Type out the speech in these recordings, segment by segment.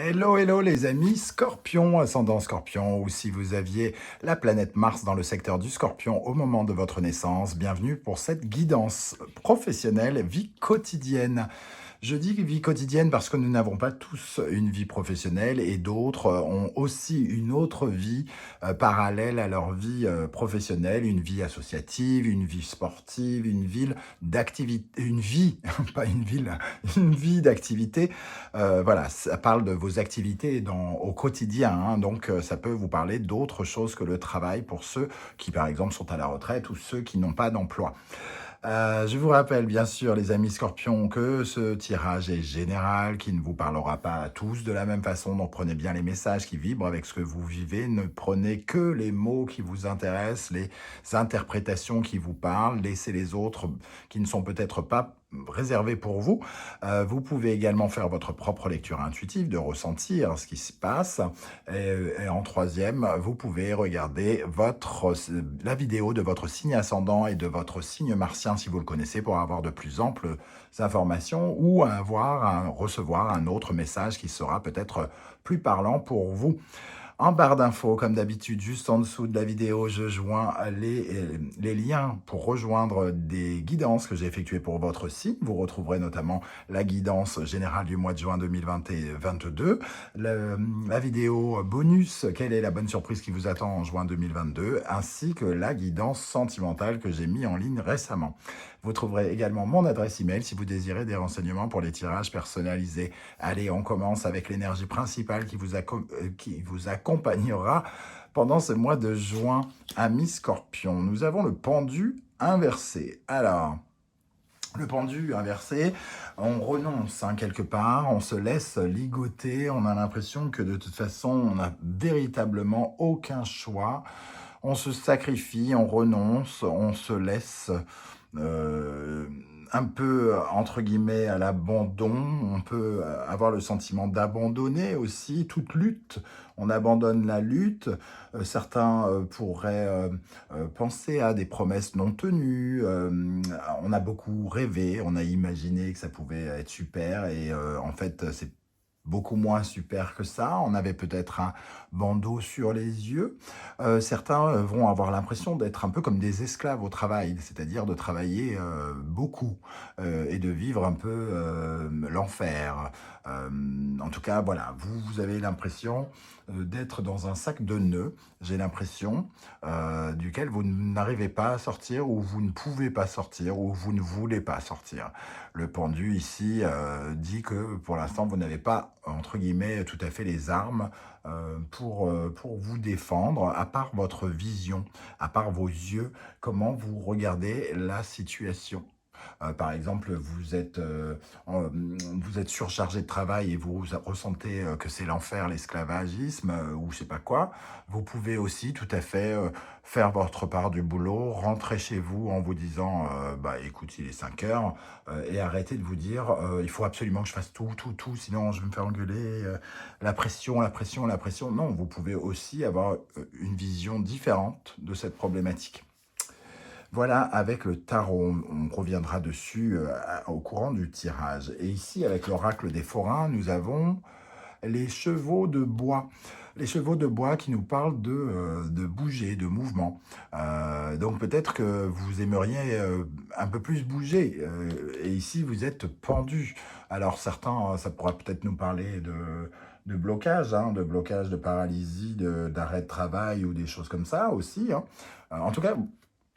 Hello, hello les amis Scorpion, ascendant Scorpion, ou si vous aviez la planète Mars dans le secteur du Scorpion au moment de votre naissance, bienvenue pour cette guidance professionnelle, vie quotidienne. Je dis vie quotidienne parce que nous n'avons pas tous une vie professionnelle et d'autres ont aussi une autre vie parallèle à leur vie professionnelle, une vie associative, une vie sportive, une ville d'activité, une vie, pas une ville, une vie d'activité. Voilà, ça parle de vos activités au quotidien, hein, donc ça peut vous parler d'autres choses que le travail pour ceux qui, par exemple, sont à la retraite ou ceux qui n'ont pas d'emploi. Je vous rappelle, bien sûr, les amis Scorpions, que ce tirage est général, qui ne vous parlera pas à tous de la même façon, donc prenez bien les messages qui vibrent avec ce que vous vivez, ne prenez que les mots qui vous intéressent, les interprétations qui vous parlent, laissez les autres qui ne sont peut-être pas réservés pour vous. Vous pouvez également faire votre propre lecture intuitive, de ressentir ce qui se passe. Et en troisième, vous pouvez regarder la vidéo de votre signe ascendant et de votre signe martien, si vous le connaissez, pour avoir de plus amples informations ou recevoir un autre message qui sera peut-être plus parlant pour vous. En barre d'infos, comme d'habitude, juste en dessous de la vidéo, je joins les liens pour rejoindre des guidances que j'ai effectuées pour votre signe. Vous retrouverez notamment la guidance générale du mois de juin 2022, la vidéo bonus, quelle est la bonne surprise qui vous attend en juin 2022, ainsi que la guidance sentimentale que j'ai mis en ligne récemment. Vous trouverez également mon adresse email si vous désirez des renseignements pour les tirages personnalisés. Allez, on commence avec l'énergie principale qui vous accompagnera pendant ce mois de juin, amis Scorpion. Nous avons le pendu inversé. Alors, le pendu inversé, on renonce quelque part, on se laisse ligoter, on a l'impression que de toute façon, on n'a véritablement aucun choix. On se sacrifie, on renonce, on se laisse un peu, entre guillemets, à l'abandon. On peut avoir le sentiment d'abandonner aussi toute lutte. On abandonne la lutte. Certains pourraient penser à des promesses non tenues. On a beaucoup rêvé, on a imaginé que ça pouvait être super et en fait, c'est beaucoup moins super que ça. On avait peut-être un bandeau sur les yeux. Certains vont avoir l'impression d'être un peu comme des esclaves au travail, c'est-à-dire de travailler beaucoup et de vivre un peu l'enfer. En tout cas, voilà, vous avez l'impression d'être dans un sac de nœuds, j'ai l'impression, duquel vous n'arrivez pas à sortir, ou vous ne pouvez pas sortir, ou vous ne voulez pas sortir. Le pendu ici dit que pour l'instant, vous n'avez pas, entre guillemets, tout à fait les armes pour vous défendre, à part votre vision, à part vos yeux, comment vous regardez la situation. Par exemple, vous êtes surchargé de travail et vous ressentez que c'est l'enfer, l'esclavagisme ou je sais pas quoi. Vous pouvez aussi tout à fait faire votre part du boulot, rentrer chez vous en vous disant bah écoute, il est 5 heures et arrêtez de vous dire il faut absolument que je fasse tout, sinon je vais me faire engueuler, la pression, la pression, la pression. Non, vous pouvez aussi avoir une vision différente de cette problématique. Voilà, avec le tarot, on reviendra dessus au courant du tirage. Et ici, avec l'oracle des forains, nous avons les chevaux de bois. Les chevaux de bois qui nous parlent de bouger, de mouvement. Donc peut-être que vous aimeriez un peu plus bouger. Et ici, vous êtes pendu. Alors certains, ça pourra peut-être nous parler de blocage, hein, de paralysie, d'arrêt de travail ou des choses comme ça aussi. Hein. En tout cas,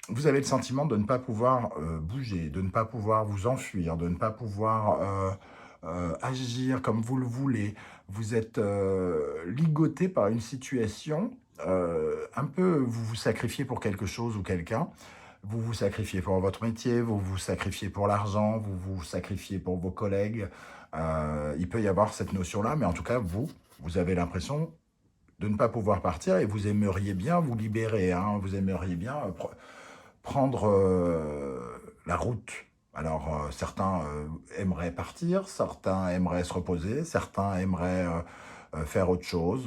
vous avez le sentiment de ne pas pouvoir bouger, de ne pas pouvoir vous enfuir, de ne pas pouvoir agir comme vous le voulez. Vous êtes ligoté par une situation, un peu, vous vous sacrifiez pour quelque chose ou quelqu'un, vous vous sacrifiez pour votre métier, vous vous sacrifiez pour l'argent, vous vous sacrifiez pour vos collègues. Il peut y avoir cette notion-là, mais en tout cas, vous avez l'impression de ne pas pouvoir partir et vous aimeriez bien vous libérer, hein, vous aimeriez bien prendre la route. Alors, certains aimeraient partir, certains aimeraient se reposer, certains aimeraient faire autre chose.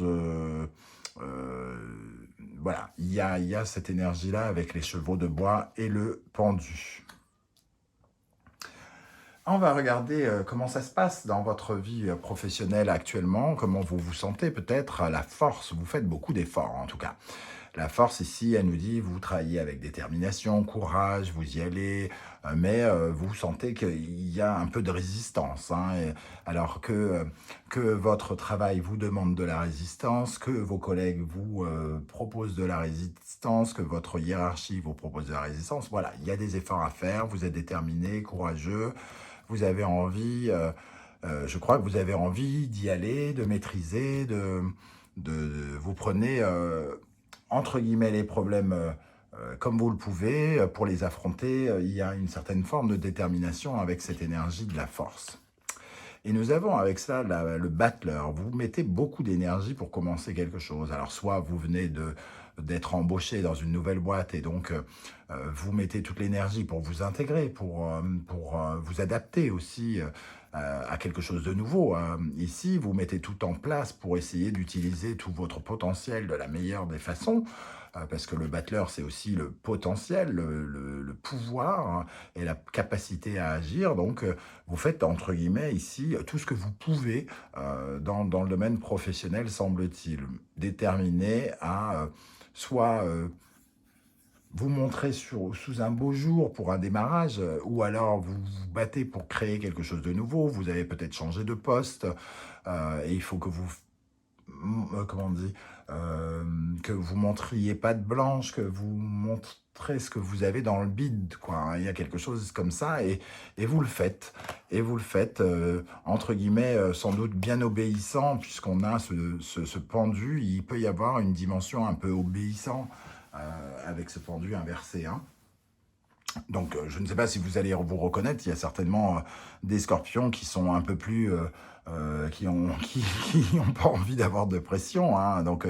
Voilà, il y a cette énergie-là avec les chevaux de bois et le pendu. On va regarder comment ça se passe dans votre vie professionnelle actuellement, comment vous vous sentez peut-être, la force, vous faites beaucoup d'efforts en tout cas. La force ici, elle nous dit, vous travaillez avec détermination, courage, vous y allez, mais vous sentez qu'il y a un peu de résistance, hein, alors que votre travail vous demande de la résistance, que vos collègues vous proposent de la résistance, que votre hiérarchie vous propose de la résistance. Voilà, il y a des efforts à faire, vous êtes déterminé, courageux, vous avez envie, je crois que vous avez envie d'y aller, de maîtriser, vous prenez entre guillemets les problèmes comme vous le pouvez pour les affronter. Il y a une certaine forme de détermination avec cette énergie de la force. Et nous avons avec ça le battleur. Vous mettez beaucoup d'énergie pour commencer quelque chose. Alors soit vous venez d'être embauché dans une nouvelle boîte et donc vous mettez toute l'énergie pour vous intégrer, pour vous adapter aussi à quelque chose de nouveau. Ici, vous mettez tout en place pour essayer d'utiliser tout votre potentiel de la meilleure des façons, parce que le battleur, c'est aussi le potentiel, le pouvoir, hein, et la capacité à agir. Donc, vous faites, entre guillemets, ici, tout ce que vous pouvez dans le domaine professionnel, semble-t-il, déterminé à soit vous montrer sous un beau jour pour un démarrage, ou alors vous vous battez pour créer quelque chose de nouveau, vous avez peut-être changé de poste, et il faut que vous comment on dit, que vous montriez patte blanche, que vous montrez ce que vous avez dans le bide, quoi, hein. Il y a quelque chose comme ça, et vous le faites. Et vous le faites, entre guillemets, sans doute bien obéissant, puisqu'on a ce pendu. Il peut y avoir une dimension un peu obéissant avec ce pendu inversé, hein. Donc, je ne sais pas si vous allez vous reconnaître, il y a certainement des scorpions qui sont un peu plus... qui ont qui ont pas envie d'avoir de pression, hein. Donc,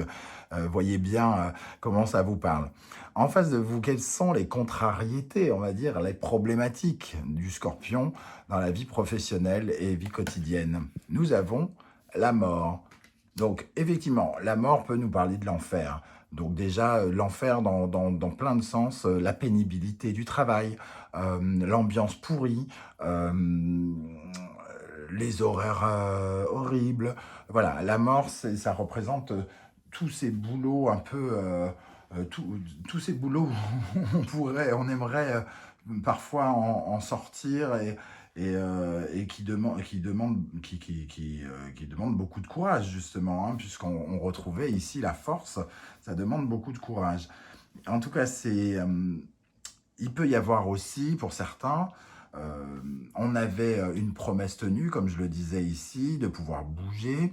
voyez bien comment ça vous parle. En face de vous, quelles sont les contrariétés, on va dire, les problématiques du scorpion dans la vie professionnelle et vie quotidienne? Nous avons la mort. Donc, effectivement, la mort peut nous parler de l'enfer. Donc déjà, l'enfer dans plein de sens, la pénibilité du travail, l'ambiance pourrie, les horaires horribles. Voilà, la mort, ça représente tous ces boulots un peu... tous ces boulots où on aimerait parfois en sortir et qui demandent beaucoup de courage, justement, hein, puisqu'on retrouvait ici la force, ça demande beaucoup de courage. En tout cas, il peut y avoir aussi, pour certains, on avait une promesse tenue, comme je le disais ici, de pouvoir bouger.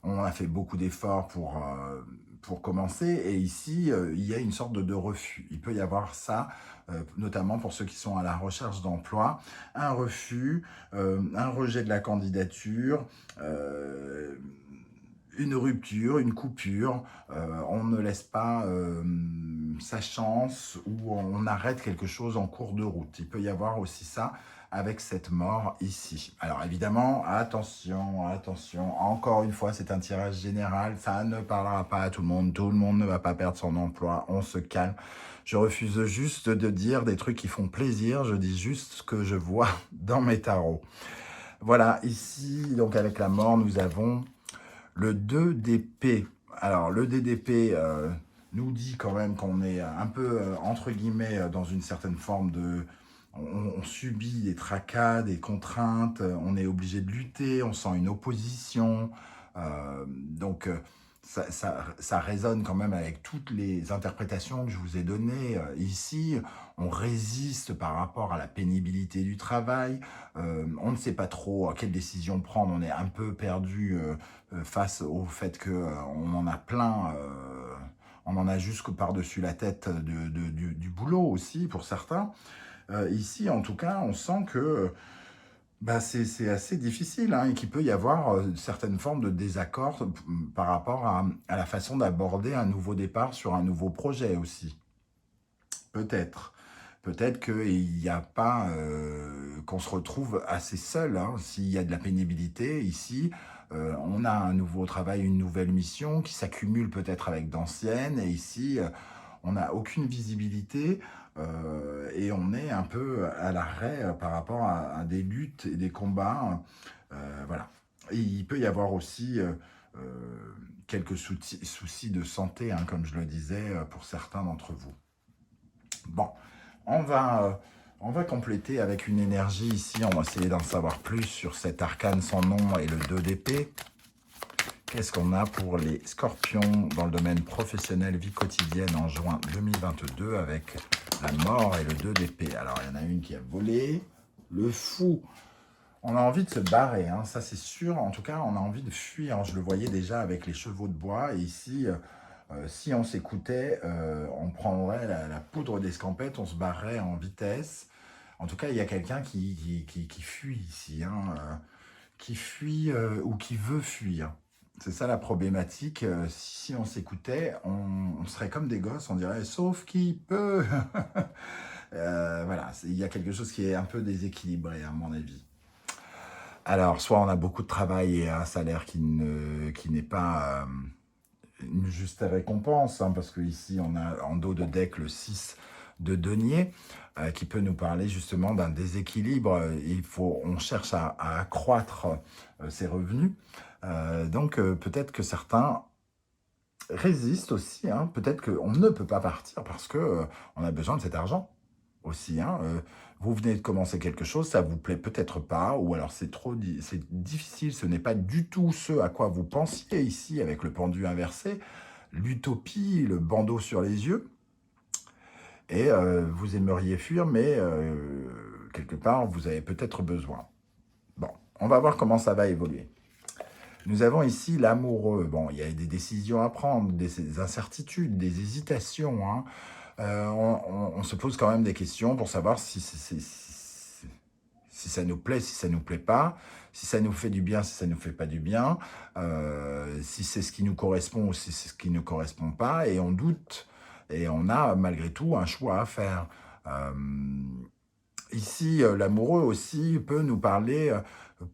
On a fait beaucoup d'efforts pour commencer, et ici, il y a une sorte de refus. Il peut y avoir ça, notamment pour ceux qui sont à la recherche d'emploi, un refus, un rejet de la candidature, une rupture, une coupure, on ne laisse pas sa chance, ou on arrête quelque chose en cours de route. Il peut y avoir aussi ça avec cette mort ici. Alors évidemment, attention, attention, encore une fois, c'est un tirage général, ça ne parlera pas à tout le monde ne va pas perdre son emploi, on se calme. Je refuse juste de dire des trucs qui font plaisir, je dis juste ce que je vois dans mes tarots. Voilà, ici, donc avec la mort, nous avons le 2 d'épée. Alors, le 2 d'épée nous dit quand même qu'on est un peu, entre guillemets, dans une certaine forme de... On subit des tracas, des contraintes, on est obligé de lutter, on sent une opposition. Donc, ça résonne quand même avec toutes les interprétations que je vous ai données ici. On résiste par rapport à la pénibilité du travail. On ne sait pas trop quelle décision prendre. On est un peu perdu face au fait qu'on en a plein. On en a jusque par-dessus la tête du boulot aussi, pour certains. Ici, en tout cas, on sent que c'est assez difficile, hein, et qu'il peut y avoir certaines formes de désaccord par rapport à la façon d'aborder un nouveau départ sur un nouveau projet aussi. Peut-être. Peut-être qu'il n'y a pas... qu'on se retrouve assez seul, hein, s'il y a de la pénibilité ici. On a un nouveau travail, une nouvelle mission qui s'accumule peut-être avec d'anciennes, et ici... on n'a aucune visibilité et on est un peu à l'arrêt par rapport à des luttes et des combats. Voilà. Et il peut y avoir aussi quelques soucis de santé, hein, comme je le disais, pour certains d'entre vous. Bon, on va, euh, on va compléter avec une énergie ici. On va essayer d'en savoir plus sur cet arcane sans nom et le 2 d'épée. Qu'est-ce qu'on a pour les scorpions dans le domaine professionnel, vie quotidienne en juin 2022 avec la mort et le 2 d'épée? Alors, il y en a une qui a volé. Le fou. On a envie de se barrer, hein, ça c'est sûr. En tout cas, on a envie de fuir. Je le voyais déjà avec les chevaux de bois. Et ici, si on s'écoutait, on prendrait la poudre d'escampette, on se barrerait en vitesse. En tout cas, il y a quelqu'un qui fuit ici, hein, qui fuit ou qui veut fuir. C'est ça la problématique. Si on s'écoutait, on serait comme des gosses, on dirait «sauf qui peut». Voilà, il y a quelque chose qui est un peu déséquilibré à mon avis. Alors, soit on a beaucoup de travail et un salaire qui n'est pas une juste récompense, hein, parce que ici on a en dos de deck le 6 de denier, qui peut nous parler justement d'un déséquilibre. On cherche à accroître ses revenus. Donc peut-être que certains résistent aussi, hein. Peut-être qu'on ne peut pas partir parce que on a besoin de cet argent aussi, hein. Vous venez de commencer quelque chose, ça vous plaît peut-être pas, ou alors c'est difficile, ce n'est pas du tout ce à quoi vous pensiez ici avec le pendu inversé, l'utopie, le bandeau sur les yeux, et vous aimeriez fuir, mais quelque part, vous avez peut-être besoin. Bon, on va voir comment ça va évoluer. Nous avons ici l'amoureux. Bon, il y a des décisions à prendre, des incertitudes, des hésitations, hein. On se pose quand même des questions pour savoir si ça nous plaît, si ça nous plaît pas, si ça nous fait du bien, si ça nous fait pas du bien, si c'est ce qui nous correspond ou si c'est ce qui ne correspond pas, et on doute, et on a malgré tout un choix à faire. Euh, Ici, l'amoureux aussi peut nous parler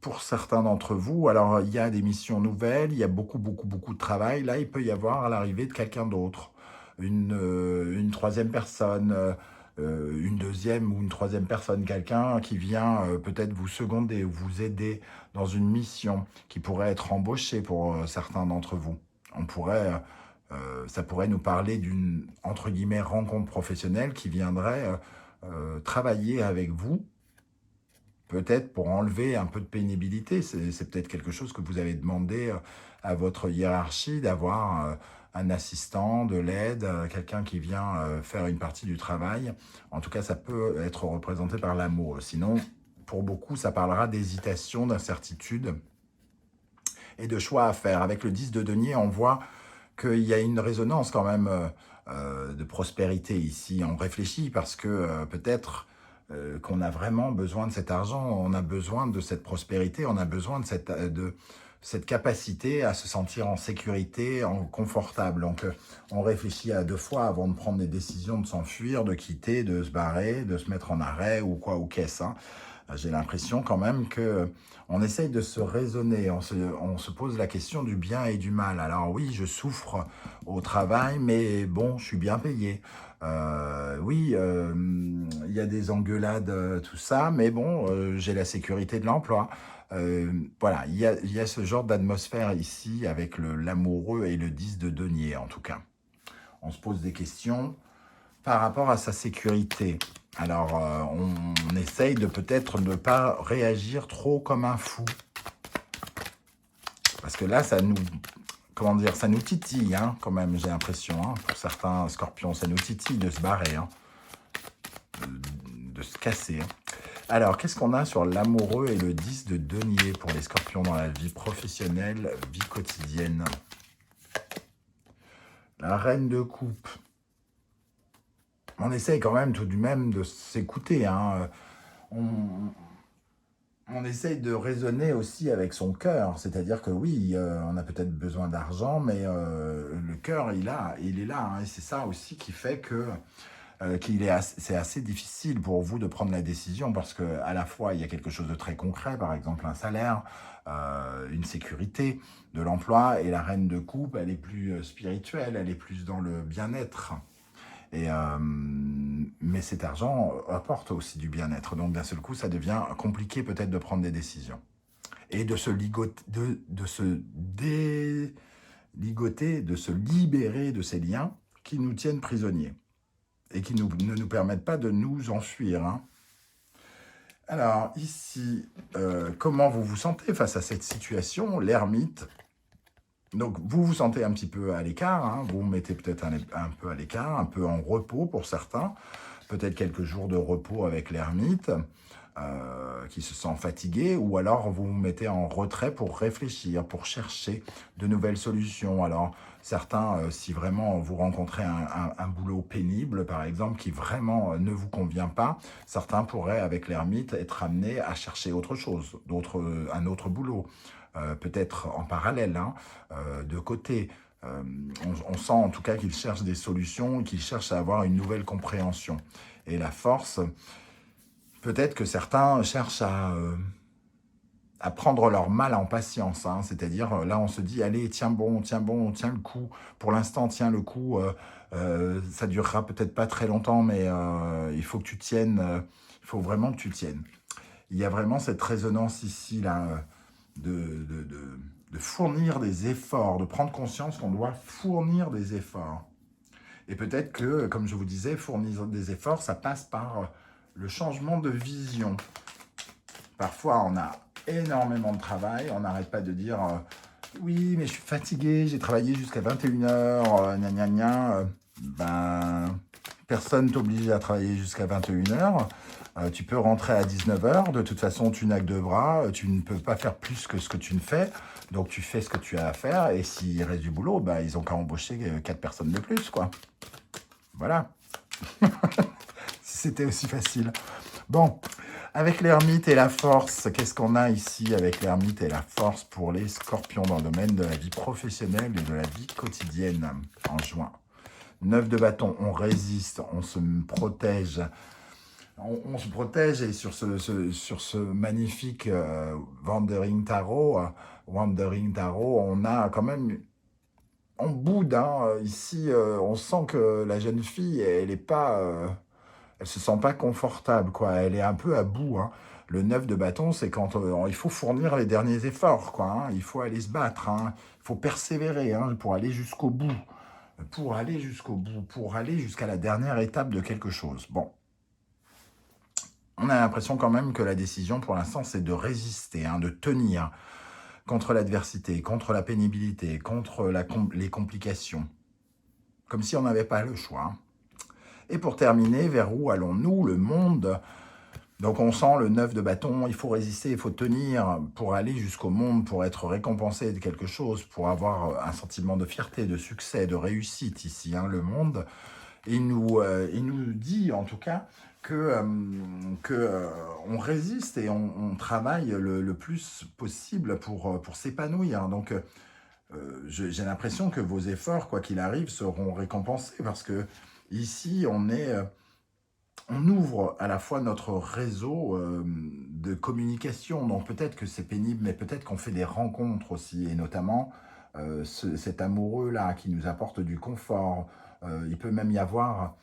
pour certains d'entre vous. Alors, il y a des missions nouvelles, il y a beaucoup, beaucoup, beaucoup de travail. Là, il peut y avoir l'arrivée de quelqu'un d'autre, une troisième personne, une deuxième ou une troisième personne, quelqu'un qui vient peut-être vous seconder ou vous aider dans une mission qui pourrait être embauché pour certains d'entre vous. Ça pourrait nous parler d'une, entre guillemets, rencontre professionnelle qui viendrait travailler avec vous, peut-être pour enlever un peu de pénibilité. C'est peut-être quelque chose que vous avez demandé à votre hiérarchie, d'avoir un assistant, de l'aide, quelqu'un qui vient faire une partie du travail. En tout cas, ça peut être représenté par l'amour. Sinon, pour beaucoup, ça parlera d'hésitation, d'incertitude et de choix à faire. Avec le 10 de denier, on voit qu'il y a une résonance quand même de prospérité ici. On réfléchit parce que peut-être qu'on a vraiment besoin de cet argent, on a besoin de cette prospérité, on a besoin de cette capacité à se sentir en sécurité, en confortable. Donc on réfléchit à deux fois avant de prendre des décisions, de s'enfuir, de quitter, de se barrer, de se mettre en arrêt ou quoi, ou qu'est-ce, hein. J'ai l'impression quand même que on essaye de se raisonner, on se pose la question du bien et du mal. Alors oui, je souffre au travail, mais bon, je suis bien payé. Oui, il y a des engueulades, tout ça, mais bon, j'ai la sécurité de l'emploi. Voilà, il y a ce genre d'atmosphère ici avec l'amoureux et le 10 de denier en tout cas. On se pose des questions par rapport à sa sécurité. Alors, on essaye de peut-être ne pas réagir trop comme un fou. Parce que là, ça nous, comment dire, ça nous titille, hein, quand même, j'ai l'impression, hein, pour certains scorpions, ça nous titille de se barrer, hein, de se casser, hein. Alors, qu'est-ce qu'on a sur l'amoureux et le 10 de denier pour les scorpions dans la vie professionnelle, vie quotidienne? La reine de coupe. On essaye quand même tout de même de s'écouter, hein. On essaye de raisonner aussi avec son cœur. C'est-à-dire que oui, on a peut-être besoin d'argent, mais le cœur, il est là, hein. Et c'est ça aussi qui fait que c'est assez difficile pour vous de prendre la décision parce que à la fois, il y a quelque chose de très concret, par exemple un salaire, une sécurité de l'emploi, et la reine de coupe, elle est plus spirituelle, elle est plus dans le bien-être. Mais cet argent apporte aussi du bien-être. Donc d'un seul coup, ça devient compliqué peut-être de prendre des décisions. Et de se ligoter, de se déligoter, de se libérer de ces liens qui nous tiennent prisonniers et qui ne nous permettent pas de nous enfuir. Hein. Alors ici, comment vous vous sentez face à cette situation? L'ermite. Donc vous vous sentez un petit peu à l'écart, hein, vous vous mettez peut-être un peu à l'écart, un peu en repos pour certains, peut-être quelques jours de repos avec l'ermite, qui se sent fatigué, ou alors vous vous mettez en retrait pour réfléchir, pour chercher de nouvelles solutions. Alors certains, si vraiment vous rencontrez un boulot pénible, par exemple, qui vraiment ne vous convient pas, certains pourraient, avec l'ermite, être amenés à chercher autre chose, un autre boulot. Peut-être en parallèle, hein, de côté. On sent en tout cas qu'ils cherchent des solutions, qu'ils cherchent à avoir une nouvelle compréhension. Et la force, peut-être que certains cherchent à prendre leur mal en patience. Hein, c'est-à-dire, là, on se dit, allez, tiens bon, tiens le coup. Pour l'instant, tiens le coup. Ça durera peut-être pas très longtemps, mais il faut que tu tiennes. Il faut vraiment que tu tiennes. Il y a vraiment cette résonance ici, là, de fournir des efforts, de prendre conscience qu'on doit fournir des efforts. Et peut-être que, comme je vous disais, fournir des efforts, ça passe par le changement de vision. Parfois, on a énormément de travail, on n'arrête pas de dire oui, mais je suis fatigué, j'ai travaillé jusqu'à 21h, gna gna gna. Ben, personne t'oblige à travailler jusqu'à 21h. Tu peux rentrer à 19h, de toute façon tu n'as que deux bras, tu ne peux pas faire plus que ce que tu ne fais, donc tu fais ce que tu as à faire, et s'il reste du boulot, ben, ils ont qu'à embaucher 4 personnes de plus, quoi. Voilà. Si c'était aussi facile. Bon, avec l'ermite et la force, qu'est-ce qu'on a ici avec l'ermite et la force pour les scorpions dans le domaine de la vie professionnelle et de la vie quotidienne en juin? 9 de bâton, on résiste, on se protège. On se protège et sur ce magnifique Wandering Tarot, on a quand même, on boude. Hein, ici, on sent que la jeune fille, elle est pas, elle se sent pas confortable, quoi. Elle est un peu à bout. Hein. Le 9 de bâton, c'est quand il faut fournir les derniers efforts, quoi. Hein. Il faut aller se battre. Hein. Il faut persévérer, hein, pour aller jusqu'au bout. Pour aller jusqu'au bout, pour aller jusqu'à la dernière étape de quelque chose. Bon. On a l'impression quand même que la décision, pour l'instant, c'est de résister, hein, de tenir contre l'adversité, contre la pénibilité, contre les complications. Comme si on n'avait pas le choix. Hein. Et pour terminer, vers où allons-nous? Le monde. Donc on sent le 9 de bâton, il faut résister, il faut tenir pour aller jusqu'au monde, pour être récompensé de quelque chose, pour avoir un sentiment de fierté, de succès, de réussite ici, hein, le monde. Et il nous dit en tout cas que on résiste et on travaille le plus possible pour s'épanouir. Donc j'ai l'impression que vos efforts, quoi qu'il arrive, seront récompensés parce que ici on ouvre à la fois notre réseau de communication. Donc peut-être que c'est pénible, mais peut-être qu'on fait des rencontres aussi, et notamment cet amoureux-là qui nous apporte du confort. Il peut même y avoir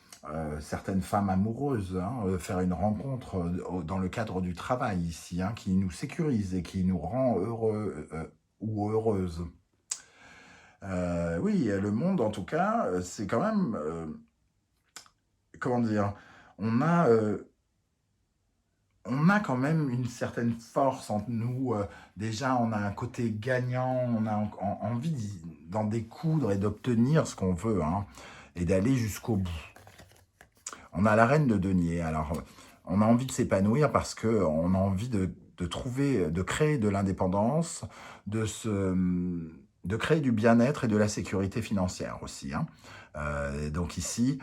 certaines femmes amoureuses, hein, faire une rencontre dans le cadre du travail ici, hein, qui nous sécurise et qui nous rend heureux ou heureuses. Oui, le monde, en tout cas, c'est quand même, comment dire, on a quand même une certaine force en nous. Déjà, on a un côté gagnant, on a envie d'en découdre et d'obtenir ce qu'on veut, hein, et d'aller jusqu'au bout. On a la reine de denier. Alors, on a envie de s'épanouir parce qu'on a envie de trouver, de créer de l'indépendance, de créer du bien-être et de la sécurité financière aussi. Hein. Donc ici,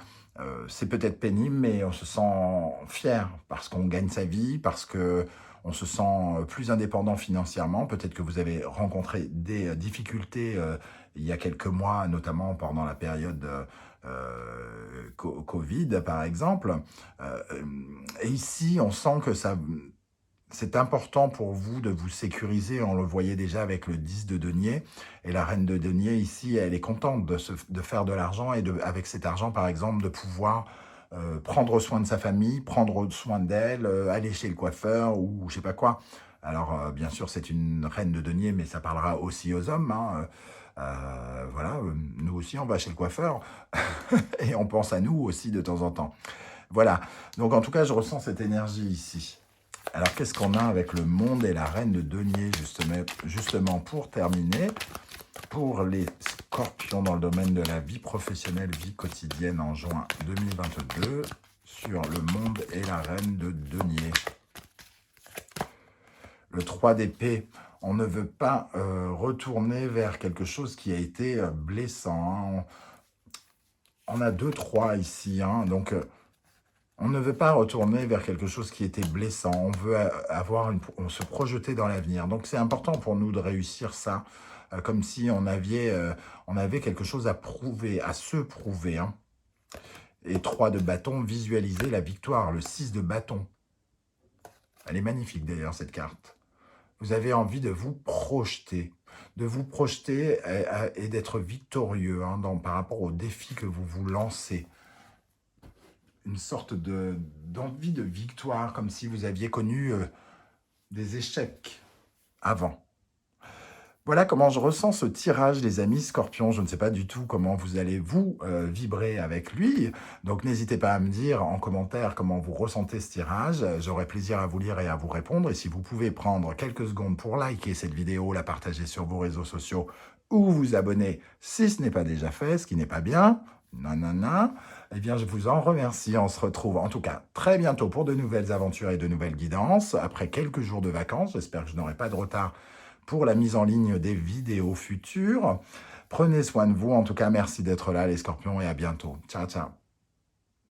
c'est peut-être pénible, mais on se sent fier parce qu'on gagne sa vie, parce qu'on se sent plus indépendant financièrement. Peut-être que vous avez rencontré des difficultés il y a quelques mois, notamment pendant la période Covid, par exemple. Et ici, on sent que C'est important pour vous de vous sécuriser. On le voyait déjà avec le 10 de denier. Et la reine de denier, ici, elle est contente de faire de l'argent et avec cet argent, par exemple, de pouvoir prendre soin de sa famille, prendre soin d'elle, aller chez le coiffeur ou je sais pas quoi. Alors, bien sûr, c'est une reine de denier, mais ça parlera aussi aux hommes, hein. Voilà, nous aussi, on va chez le coiffeur et on pense à nous aussi de temps en temps. Voilà, donc en tout cas, je ressens cette énergie ici. Alors, qu'est-ce qu'on a avec le monde et la reine de denier, justement pour terminer, pour les scorpions dans le domaine de la vie professionnelle, vie quotidienne en juin 2022, sur le monde et la reine de denier. Le 3 d'épée, on ne veut pas retourner vers quelque chose qui a été blessant, hein. On a 2-3 ici, hein, donc on ne veut pas retourner vers quelque chose qui était blessant. On veut on se projeter dans l'avenir. Donc c'est important pour nous de réussir ça, comme si on avait quelque chose à prouver, à se prouver, hein. Et 3 de bâton, visualiser la victoire, le 6 de bâton. Elle est magnifique d'ailleurs, cette carte. Vous avez envie de vous projeter et d'être victorieux, hein, par rapport aux défis que vous vous lancez. Une sorte d'envie de victoire, comme si vous aviez connu des échecs avant. Voilà comment je ressens ce tirage, les amis Scorpions. Je ne sais pas du tout comment vous allez vibrer avec lui. Donc n'hésitez pas à me dire en commentaire comment vous ressentez ce tirage. J'aurai plaisir à vous lire et à vous répondre. Et si vous pouvez prendre quelques secondes pour liker cette vidéo, la partager sur vos réseaux sociaux ou vous abonner si ce n'est pas déjà fait, ce qui n'est pas bien, nanana, eh bien je vous en remercie. On se retrouve en tout cas très bientôt pour de nouvelles aventures et de nouvelles guidances. Après quelques jours de vacances, j'espère que je n'aurai pas de retard pour la mise en ligne des vidéos futures. Prenez soin de vous. En tout cas, merci d'être là, les scorpions, et à bientôt. Ciao, ciao.